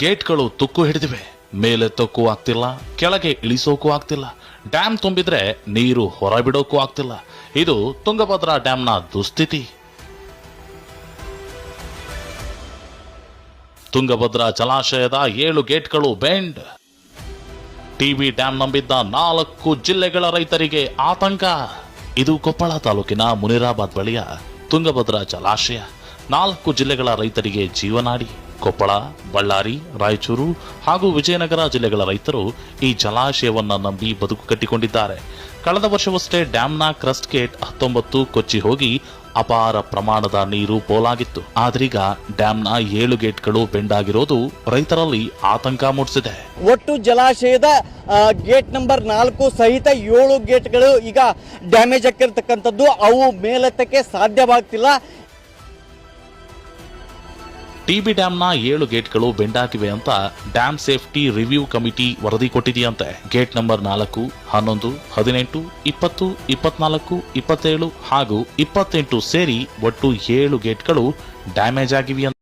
ಗೇಟ್ಗಳು ತುಕ್ಕು ಹಿಡಿದಿವೆ. ಮೇಲೆತ್ತೋಕ್ಕೂ ಆಗ್ತಿಲ್ಲ, ಕೆಳಗೆ ಇಳಿಸೋಕೂ ಆಗ್ತಿಲ್ಲ. ಡ್ಯಾಮ್ ತುಂಬಿದ್ರೆ ನೀರು ಹೊರಬಿಡೋಕೂ ಆಗ್ತಿಲ್ಲ. ಇದು ತುಂಗಭದ್ರಾ ಡ್ಯಾಂನ ದುಸ್ಥಿತಿ. ತುಂಗಭದ್ರಾ ಜಲಾಶಯದ 7 ಗೇಟ್ಗಳು ಬೆಂಡ್. ಟಿಬಿ ಡ್ಯಾಂ ನಂಬಿದ್ದ 4 ಜಿಲ್ಲೆಗಳ ರೈತರಿಗೆ ಆತಂಕ. ಇದು ಕೊಪ್ಪಳ ತಾಲೂಕಿನ ಮುನಿರಾಬಾದ್ ಬಳಿಯ ತುಂಗಭದ್ರಾ ಜಲಾಶಯ. 4 ಜಿಲ್ಲೆಗಳ ರೈತರಿಗೆ ಜೀವನಾಡಿ. ಕೊಪ್ಪಳ, ಬಳ್ಳಾರಿ, ರಾಯಚೂರು ಹಾಗೂ ವಿಜಯನಗರ ಜಿಲ್ಲೆಗಳ ರೈತರು ಈ ಜಲಾಶಯವನ್ನ ನಂಬಿ ಬದುಕು ಕಟ್ಟಿಕೊಂಡಿದ್ದಾರೆ. ಕಳೆದ ವರ್ಷವಷ್ಟೇ ಡ್ಯಾಂನ ಕ್ರಸ್ಟ್ ಗೇಟ್ 19 ಕೊಚ್ಚಿ ಹೋಗಿ ಅಪಾರ ಪ್ರಮಾಣದ ನೀರು ಪೋಲಾಗಿತ್ತು. ಆದ್ರೀಗ ಡ್ಯಾಂನ 7 ಗೇಟ್ಗಳು ಬೆಂಡಾಗಿರೋದು ರೈತರಲ್ಲಿ ಆತಂಕ ಮೂಡಿಸಿದೆ. ಒಟ್ಟು ಜಲಾಶಯದ ಗೇಟ್ ನಂಬರ್ 4 ಸಹಿತ 7 ಗೇಟ್ಗಳು ಈಗ ಡ್ಯಾಮೇಜ್ ಆಗಿರ್ತಕ್ಕಂಥದ್ದು. ಅವು ಮೇಲೆತ್ತಕ್ಕೆ ಸಾಧ್ಯವಾಗ್ತಿಲ್ಲ. ಟಿಬಿ ಡ್ಯಾಂನ 7 ಗೇಟ್ಗಳು ಬೆಂಡಾಗಿವೆ ಅಂತ ಡ್ಯಾಮ್ ಸೇಫ್ಟಿ ರಿವ್ಯೂ ಕಮಿಟಿ ವರದಿ ಕೊಟ್ಟಿದೆಯಂತೆ. ಗೇಟ್ ನಂಬರ್ 4, 11, 18, 20, 24, 27 ಹಾಗೂ 28 ಸೇರಿ ಒಟ್ಟು 7 ಗೇಟ್ಗಳು ಡ್ಯಾಮೇಜ್ ಆಗಿವೆಯಂತೆ.